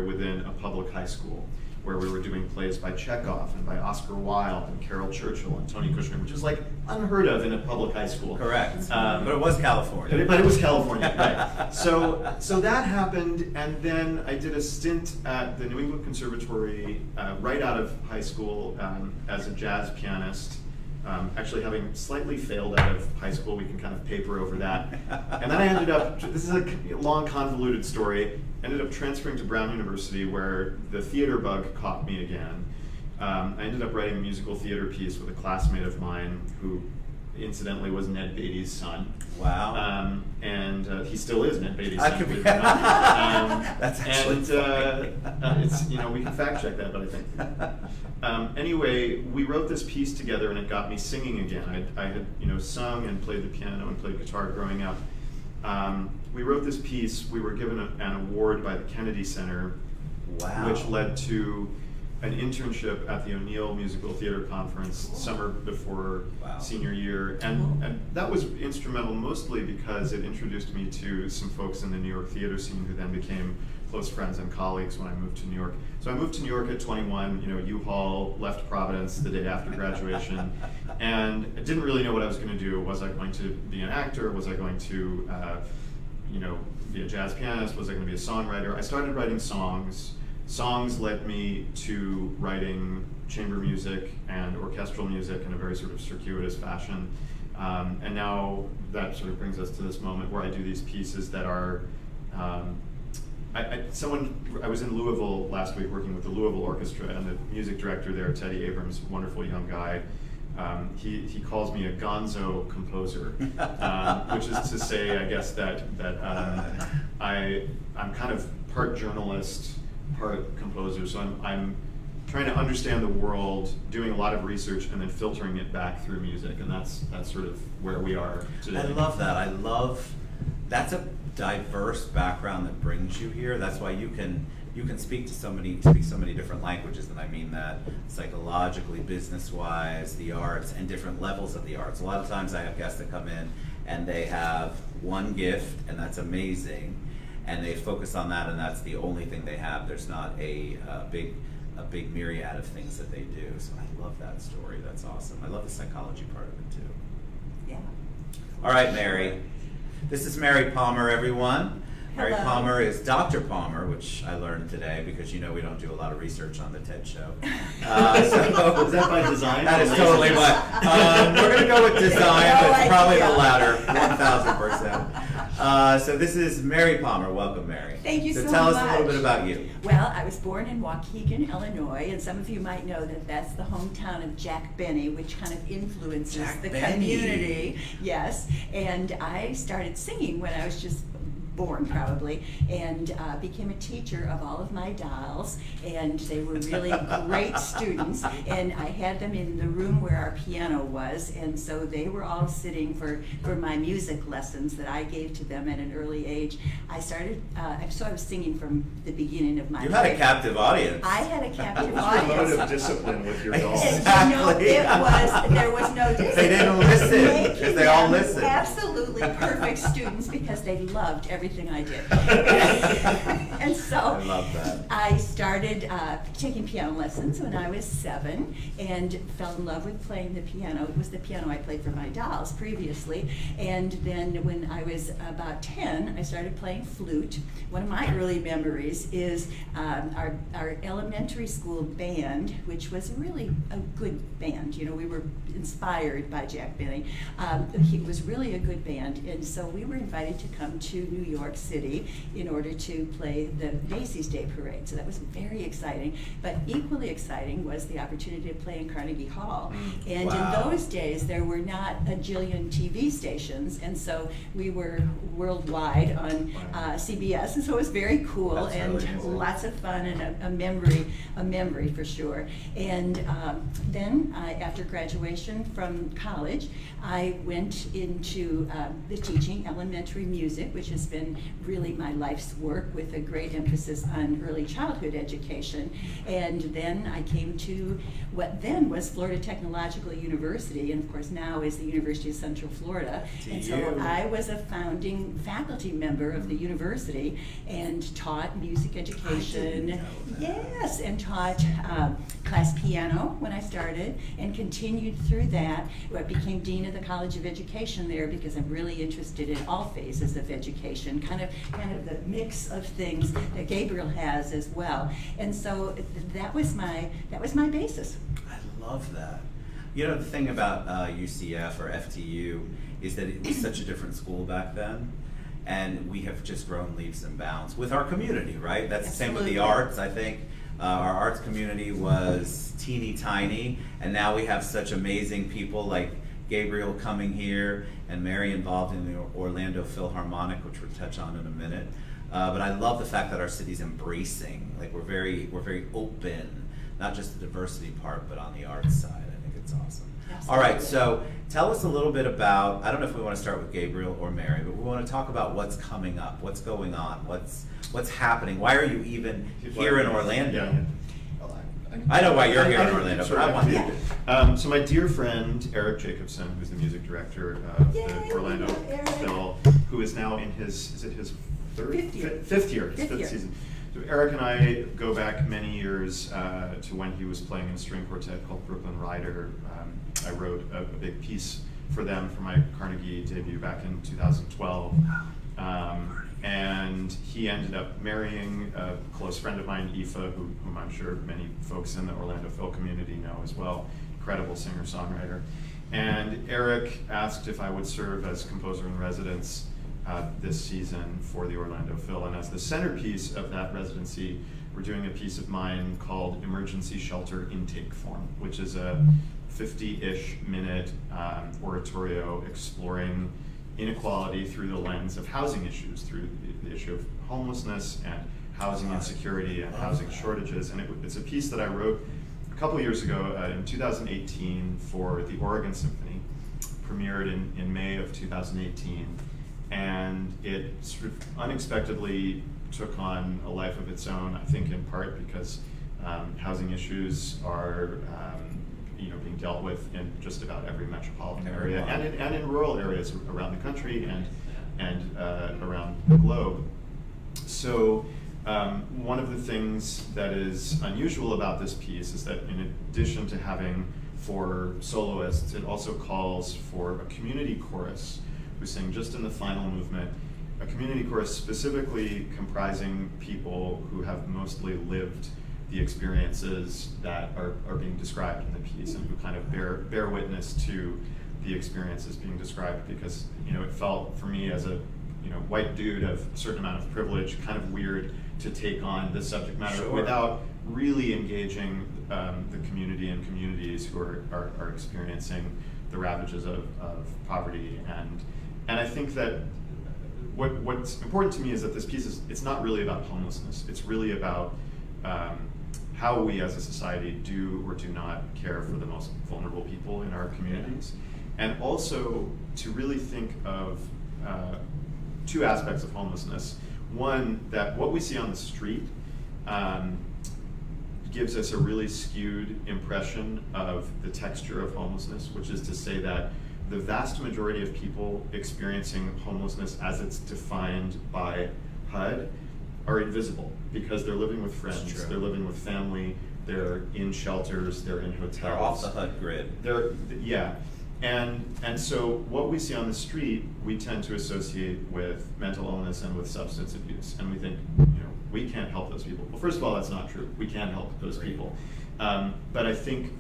within a public high school, where we were doing plays by Chekhov and by Oscar Wilde and Carol Churchill and Tony Kushner, which is like unheard of in a public high school. Correct. But it was California. But it was California, right. So that happened, and then I did a stint at the New England Conservatory right out of high school as a jazz pianist. Actually, having slightly failed out of high school, we can kind of paper over that. And then I ended up, this is a long, convoluted story, ended up transferring to Brown University, where the theater bug caught me again. I ended up writing a musical theater piece with a classmate of mine who incidentally was Ned Beatty's son. Wow. And he still is Ned Beatty's son. Could be. That's actually it's, we can fact check that, but I think. Anyway, we wrote this piece together, and it got me singing again. I had sung and played the piano and played guitar growing up. We wrote this piece. We were given an award by the Kennedy Center, wow, which led to an internship at the O'Neill Musical Theater Conference summer before senior year, and that was instrumental mostly because it introduced me to some folks in the New York theater scene who then became close friends and colleagues when I moved to New York. So I moved to New York at 21, U-Haul, left Providence the day after graduation, and I didn't really know what I was going to do. Was I going to be an actor? Was I going to, be a jazz pianist? Was I going to be a songwriter? I started writing songs. Songs led me to writing chamber music and orchestral music in a very sort of circuitous fashion. And now that sort of brings us to this moment where I do these pieces that are, I was in Louisville last week working with the Louisville Orchestra, and the music director there, Teddy Abrams, wonderful young guy, he calls me a gonzo composer, which is to say, I guess, that I'm kind of part journalist, part composer, so I'm trying to understand the world, doing a lot of research, and then filtering it back through music, and that's sort of where we are today. I love that. That's a diverse background that brings you here. That's why you can speak so many different languages, and I mean that psychologically, business-wise, the arts, and different levels of the arts. A lot of times I have guests that come in and they have one gift, and that's amazing, and they focus on that, and that's the only thing they have. There's not a big myriad of things that they do. So I love that story. That's awesome. I love the psychology part of it too. Yeah. All right, Mary. This is Mary Palmer, everyone. Hello. Mary Palmer is Dr. Palmer, which I learned today because we don't do a lot of research on the TED Show. So is that by design? That is totally why. We're going to go with design, but it's probably the latter, 1,000%. So this is Mary Palmer. Welcome, Mary. Thank you so much. So tell us a little bit about you. Well, I was born in Waukegan, Illinois, and some of you might know that that's the hometown of Jack Benny, which kind of influences the community. Yes, and I started singing when I was just born probably, and became a teacher of all of my dolls, and they were really great students, and I had them in the room where our piano was, and so they were all sitting for my music lessons that I gave to them at an early age. I started, so I was singing from the beginning of my life. You had a captive audience. I had a captive What's your mode audience. of discipline with your dolls? Exactly. There was no discipline. They didn't listen, because they all listened. Absolutely perfect students because they loved everything I did. And so I love that. I started taking piano lessons when I was 7 and fell in love with playing the piano. It was the piano I played for my dolls previously. And then when I was about 10, I started playing flute. One of my early memories is our elementary school band, which was really a good band. We were inspired by Jack Benny. He was really a good band, and so we were invited to come to New York City in order to play the Macy's Day Parade. So that was very exciting. But equally exciting was the opportunity to play in Carnegie Hall. And Wow. in those days, there were not a jillion TV stations, and so we were worldwide on CBS, and so it was very cool. That's and really cool. Lots of fun and a memory for sure. And then after graduation from college, I went into the teaching elementary music, which has been really my life's work, with a great great emphasis on early childhood education. And then I came to what then was Florida Technological University, and of course now is the University of Central Florida. And so I was a founding faculty member of the university and taught music education. Yes, and taught class piano when I started, and continued through that. I became dean of the College of Education there because I'm really interested in all phases of education, kind of the mix of things that Gabriel has as well. And so that was my basis. I love that. You know, the thing about UCF or FTU is that it was such a different school back then, and we have just grown leaps and bounds with our community, right? That's the same with the arts, I think. Our arts community was teeny tiny, and now we have such amazing people like Gabriel coming here and Mary involved in the Orlando Philharmonic, which we'll touch on in a minute. But I love the fact that our city's embracing, like we're very open, not just the diversity part, but on the arts side. I think it's awesome. Absolutely. All right, so tell us a little bit about, I don't know if we want to start with Gabriel or Mary, but we want to talk about what's coming up, what's going on, what's happening. Why are you even here in Orlando? Yeah. I know why you're here in Orlando, but I want you. So my dear friend Eric Jacobson, who's the music director of the Orlando Phil, who is now in his fifth year season. So Eric and I go back many years to when he was playing in a string quartet called Brooklyn Rider. I wrote a big piece for them for my Carnegie debut back in 2012. And he ended up marrying a close friend of mine, Aoife, whom I'm sure many folks in the Orlando Phil community know as well, incredible singer-songwriter. And Eric asked if I would serve as composer in residence this season for the Orlando Phil. And as the centerpiece of that residency, we're doing a piece of mine called Emergency Shelter Intake Form, which is a 50-ish minute oratorio exploring inequality through the lens of housing issues, through the issue of homelessness and housing insecurity and housing shortages. And it's a piece that I wrote a couple years ago in 2018 for the Oregon Symphony, premiered in May of 2018. And it sort of unexpectedly took on a life of its own, I think in part because housing issues are being dealt with in just about every metropolitan area and in rural areas around the country and around the globe. So one of the things that is unusual about this piece is that in addition to having 4 soloists, it also calls for a community chorus who sing just in the final movement, a community chorus specifically comprising people who have mostly lived the experiences that are being described in the piece and who kind of bear witness to the experiences being described, because it felt for me as a white dude of a certain amount of privilege kind of weird to take on this subject matter without really engaging the community and communities who are experiencing the ravages of poverty. And I think that what's important to me is that this piece it's not really about homelessness. It's really about how we as a society do or do not care for the most vulnerable people in our communities. And also to really think of 2 aspects of homelessness. One, that what we see on the street gives us a really skewed impression of the texture of homelessness, which is to say that the vast majority of people experiencing homelessness as it's defined by HUD are invisible because they're living with friends, they're living with family, they're in shelters, they're in hotels. They're off the HUD grid. And so what we see on the street, we tend to associate with mental illness and with substance abuse. And we think, we can't help those people. Well, first of all, that's not true. We can help those people. But I think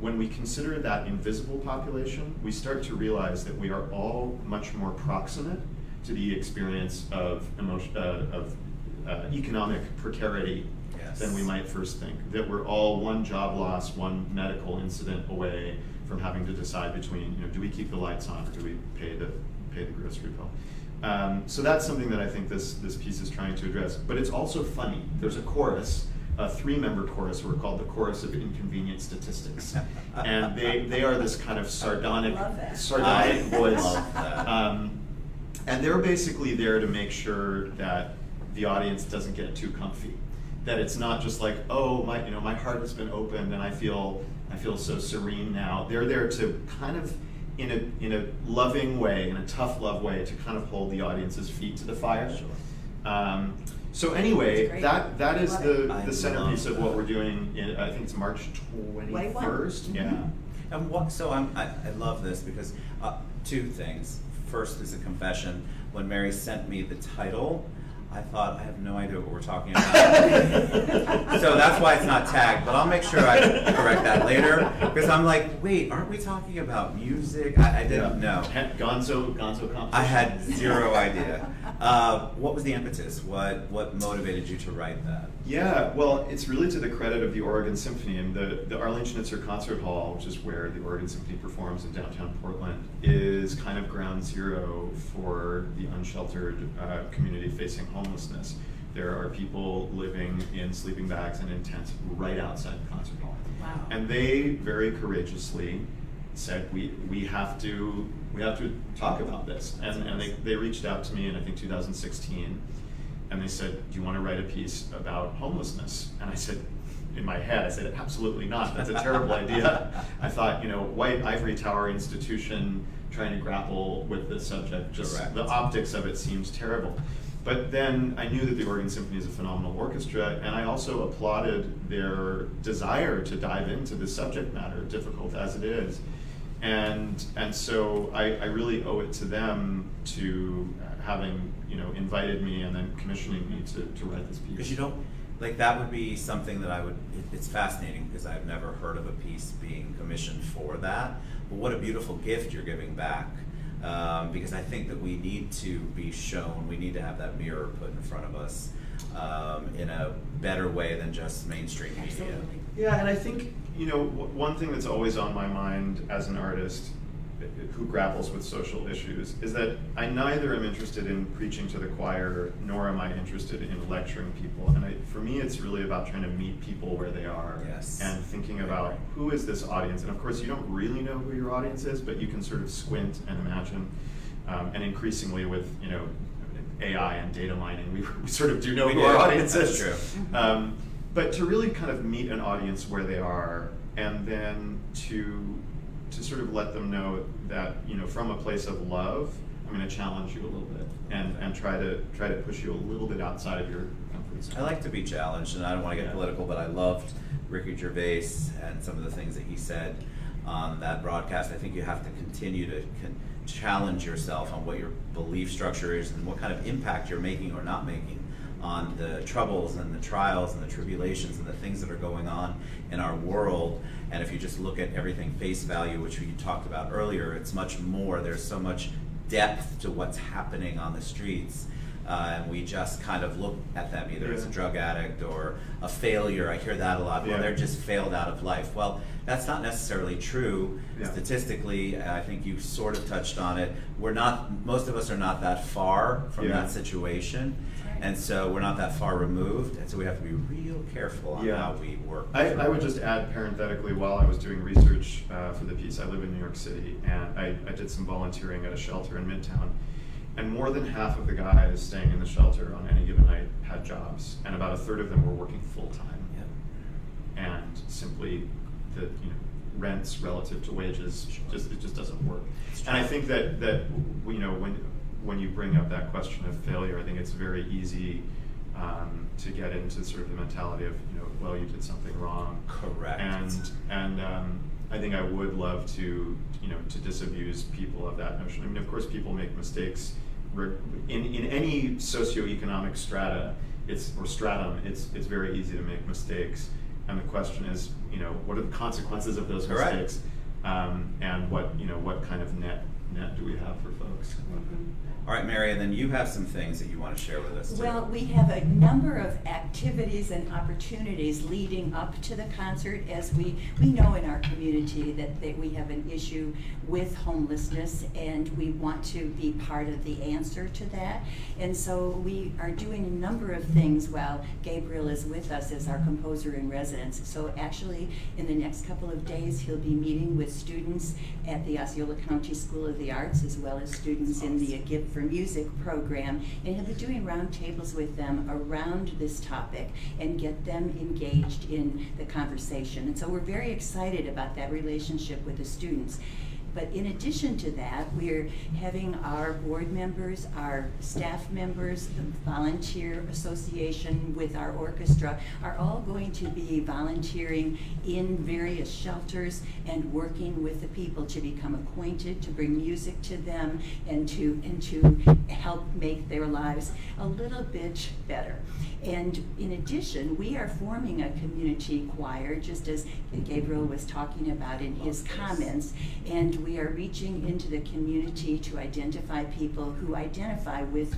when we consider that invisible population, we start to realize that we are all much more proximate to the experience of economic precarity than we might first think. That we're all one job loss, one medical incident away from having to decide between, do we keep the lights on or do we pay the grocery bill? So that's something that I think this piece is trying to address. But it's also funny. There's a chorus, a 3-member chorus, who are called the Chorus of Inconvenient Statistics, and they are this kind of sardonic voice, and they're basically there to make sure that the audience doesn't get too comfy. That it's not just like, oh, my heart has been opened and I feel so serene now. They're there to kind of, in a loving way, in a tough love way, to kind of hold the audience's feet to the fire. Sure. So anyway, that is the centerpiece of what that. we're doing. I think it's March 21st. Yeah. And I love this because two things. First is a confession. When Mary sent me the title, I thought, I have no idea what we're talking about. So that's why it's not tagged, but I'll make sure I correct that later. Because I'm like, wait, aren't we talking about music? I didn't know. Gonzo competition. I had zero idea. What was the impetus? What motivated you to write that? Yeah, well, it's really to the credit of the Oregon Symphony, and the Arlene Schnitzer Concert Hall, which is where the Oregon Symphony performs in downtown Portland, is kind of ground zero for the unsheltered community facing homelessness. There are people living in sleeping bags and in tents right outside the concert hall. Wow. And they very courageously said, we have to talk about this. And they reached out to me in, I think, 2016. And they said, do you want to write a piece about homelessness? And I said, in my head, I said, absolutely not. That's a terrible idea. I thought, white ivory tower institution trying to grapple with this subject, just Correct. The optics of it seems terrible. But then I knew that the Oregon Symphony is a phenomenal orchestra, and I also applauded their desire to dive into this subject matter, difficult as it is. And so I really owe it to them to having invited me and then commissioning me to write this piece. Because that would be something that it's fascinating because I've never heard of a piece being commissioned for that. But what a beautiful gift you're giving back. Because I think that we need to be shown, we need to have that mirror put in front of us in a better way than just mainstream media. Absolutely. Yeah, and I think, one thing that's always on my mind as an artist who grapples with social issues is that I neither am interested in preaching to the choir, nor am I interested in lecturing people. And for me, it's really about trying to meet people where they are. Yes. And thinking about who is this audience. And of course, you don't really know who your audience is, but you can sort of squint and imagine. And increasingly with, AI and data mining, we sort of do know who our audience is. That's true. But to really kind of meet an audience where they are, and then to sort of let them know that, from a place of love, I'm going to challenge you a little bit and try to push you a little bit outside of your comfort zone. I like to be challenged, and I don't want to get political, but I loved Ricky Gervais and some of the things that he said on that broadcast. I think you have to continue to challenge yourself on what your belief structure is and what kind of impact you're making or not making on the troubles and the trials and the tribulations and the things that are going on in our world. And if you just look at everything face value, which we talked about earlier, it's much more. There's so much depth to what's happening on the streets. And we just kind of look at them either as a drug addict or a failure. I hear that a lot. Well, they're just failed out of life. Well, that's not necessarily true. Statistically, I think you sort of touched on it. Most of us are not that far from that situation. And so we're not that far removed, and so we have to be real careful on how we work. I would just add parenthetically, while I was doing research for the piece, I live in New York City, and I did some volunteering at a shelter in Midtown, and more than half of the guys staying in the shelter on any given night had jobs, and about a third of them were working full-time. Yep. And simply the rents relative to wages, it just doesn't work. And I think that when you bring up that question of failure, I think it's very easy to get into sort of the mentality of, well, you did something wrong. Correct. And I think I would love to disabuse people of that notion. I mean, of course, people make mistakes. In any socioeconomic strata, stratum, it's very easy to make mistakes. And the question is, what are the consequences of those mistakes? And what kind of net do we have for folks? Mm-hmm. All right, Mary, and then you have some things that you want to share with us too. Well, we have a number of activities and opportunities leading up to the concert, as we know in our community that we have an issue with homelessness, and we want to be part of the answer to that. And so we are doing a number of things while Gabriel is with us as our composer in residence. So actually, in the next couple of days, he'll be meeting with students at the Osceola County School of the Arts as well as students in the Gift for Music program, and have been doing roundtables with them around this topic and get them engaged in the conversation. And so we're very excited about that relationship with the students. But in addition to that, we're having our board members, our staff members, the volunteer association with our orchestra are all going to be volunteering in various shelters and working with the people to become acquainted, to bring music to them, and to help make their lives a little bit better. And in addition, we are forming a community choir, just as Gabriel was talking about in his comments, and we are reaching into the community to identify people who identify with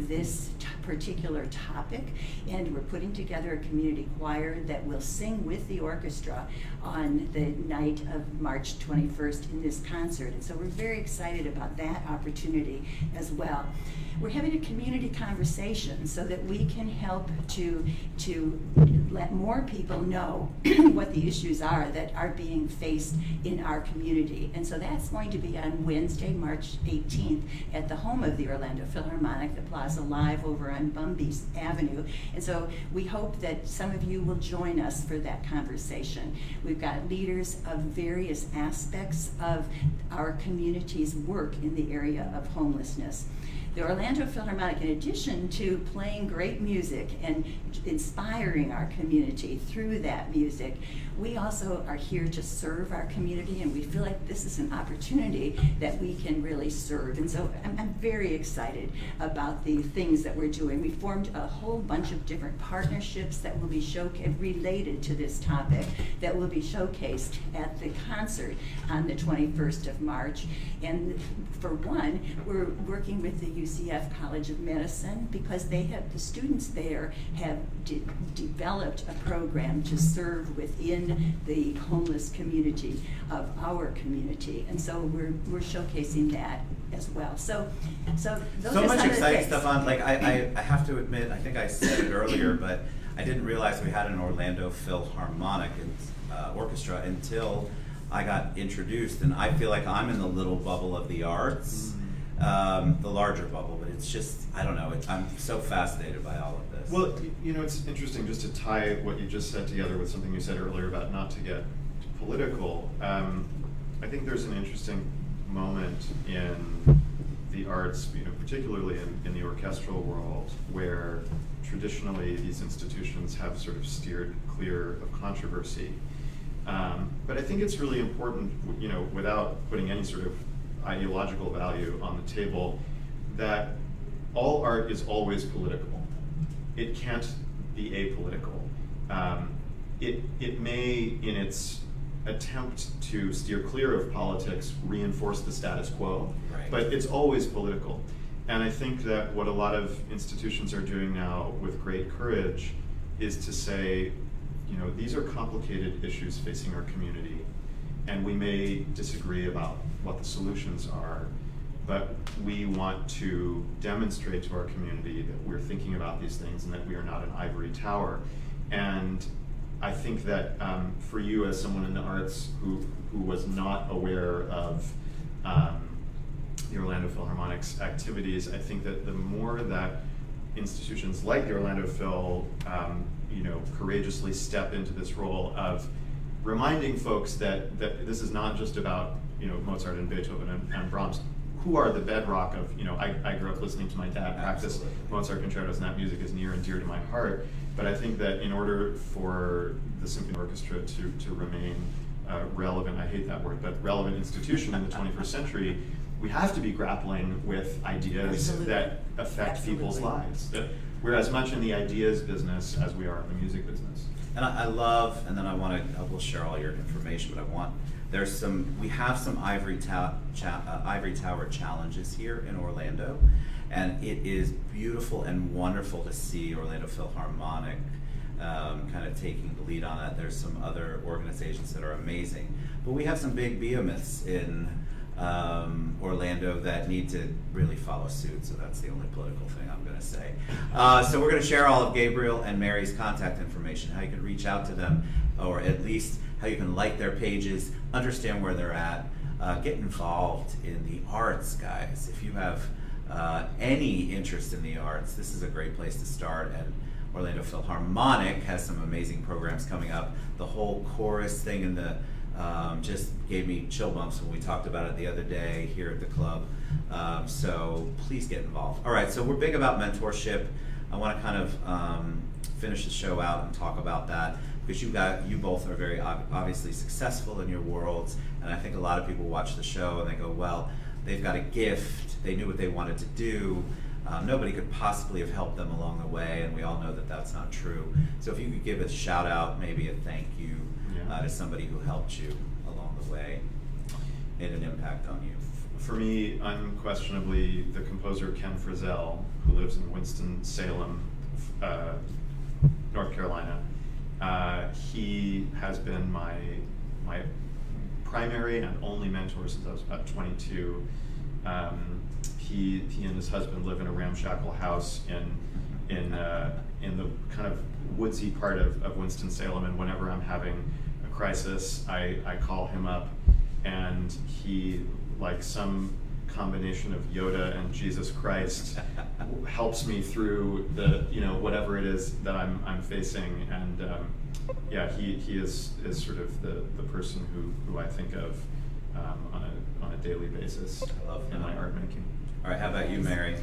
this particular topic, and we're putting together a community choir that will sing with the orchestra on the night of March 21st in this concert. And so we're very excited about that opportunity as well. We're having a community conversation so that we can help to let more people know what the issues are that are being faced in our community. And so that's going to be on Wednesday, March 18th at the home of the Orlando Philharmonic, the Plaza Live over on Bumby Avenue. And so we hope that some of you will join us for that conversation. We've got leaders of various aspects of our community's work in the area of homelessness. The Orlando Philharmonic, in addition to playing great music and inspiring our community through that music, we also are here to serve our community, and we feel like this is an opportunity that we can really serve. And so I'm very excited about the things that we're doing. We formed a whole bunch of different partnerships that will be related to this topic, that will be showcased at the concert on the 21st of March. And for one, we're working with the UCF College of Medicine, because the students there have developed a program to serve within the homeless community of our community, and so we're showcasing that as well. So those So are much some of the exciting things. stuff on. Like I have to admit, I think I said it earlier, but I didn't realize we had an Orlando Philharmonic Orchestra until I got introduced, and I feel like I'm in the little bubble of the arts. The larger bubble, but it's just, I don't know, I'm so fascinated by all of this. Well, you know, it's interesting just to tie what you just said together with something you said earlier about not to get political. I think there's an interesting moment in the arts, you know, particularly in the orchestral world, where traditionally these institutions have sort of steered clear of controversy. But I think it's really important, you know, without putting any sort of ideological value on the table, that all art is always political. It can't be apolitical. It may, in its attempt to steer clear of politics, reinforce the status quo, Right. but it's always political. And I think that what a lot of institutions are doing now with great courage is to say, you know, these are complicated issues facing our community, and we may disagree about what the solutions are, but we want to demonstrate to our community that we're thinking about these things and that we are not an ivory tower. And I think that for you, as someone in the arts who was not aware of the Orlando Philharmonic's activities, I think that the more that institutions like the Orlando Phil you know, courageously step into this role of reminding folks that this is not just about, you know, Mozart and Beethoven and Brahms, who are the bedrock of, you know, I grew up listening to my dad practice Mozart concertos, and that music is near and dear to my heart. But I think that in order for the symphony orchestra to remain relevant, I hate that word, but relevant institution in the 21st century, we have to be grappling with ideas Absolutely. that affect people's lives. That we're as much in the ideas business as we are in the music business. And I love, and then I will share all your information, but we have some ivory tower challenges here in Orlando, and it is beautiful and wonderful to see Orlando Philharmonic kind of taking the lead on it. There's some other organizations that are amazing, but we have some big behemoths in Orlando that need to really follow suit, so that's the only political thing I'm going to say. So we're going to share all of Gabriel and Mary's contact information, how you can reach out to them, or at least how you can like their pages, understand where they're at. get involved in the arts, guys. If you have any interest in the arts, this is a great place to start. And Orlando Philharmonic has some amazing programs coming up. The whole chorus thing in the just gave me chill bumps when we talked about it the other day here at the club. So please get involved. All right, so we're big about mentorship. I want to kind of finish the show out and talk about that, because you both are very obviously successful in your worlds, and I think a lot of people watch the show and they go, well, they've got a gift, they knew what they wanted to do, nobody could possibly have helped them along the way, and we all know that that's not true. So if you could give a shout out, maybe a thank you to somebody who helped you along the way, made an impact on you. For me, unquestionably, the composer Ken Frizzell, who lives in Winston-Salem, North Carolina. He has been my primary and only mentor since I was about 22. He and his husband live in a ramshackle house in the kind of woodsy part of Winston-Salem, and whenever I'm having a crisis, I call him up, and he, like some combination of Yoda and Jesus Christ, helps me through the whatever it is that I'm facing, and he is sort of the person who I think of on a daily basis. I love in my art making. All right, how about you, Mary?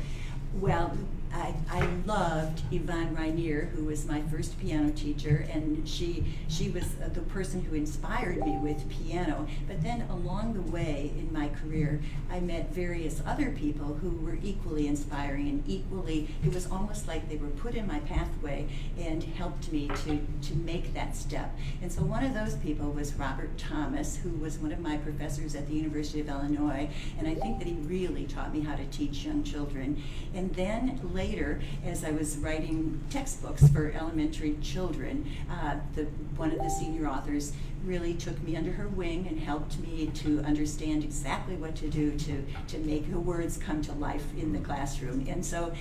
Well, I loved Yvonne Rainier, who was my first piano teacher, and she was the person who inspired me with piano. But then along the way in my career, I met various other people who were equally inspiring and equally, it was almost like they were put in my pathway and helped me to make that step. And so one of those people was Robert Thomas, who was one of my professors at the University of Illinois, and I think that he really taught me how to teach young children. And then later, as I was writing textbooks for elementary children, one of the senior authors really took me under her wing and helped me to understand exactly what to do to make her words come to life in the classroom. And so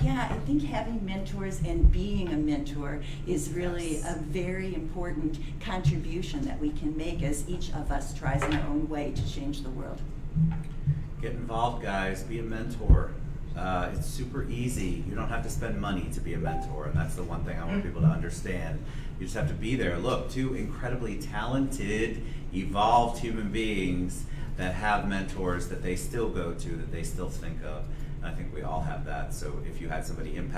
yeah, I think having mentors and being a mentor is really a very important contribution that we can make as each of us tries in our own way to change the world. Get involved, guys. Be a mentor. It's super easy. You don't have to spend money to be a mentor, and that's the one thing I want people to understand. You just have to be there. Look, two incredibly talented, evolved human beings that have mentors that they still go to, that they still think of. And I think we all have that. So if you had somebody impact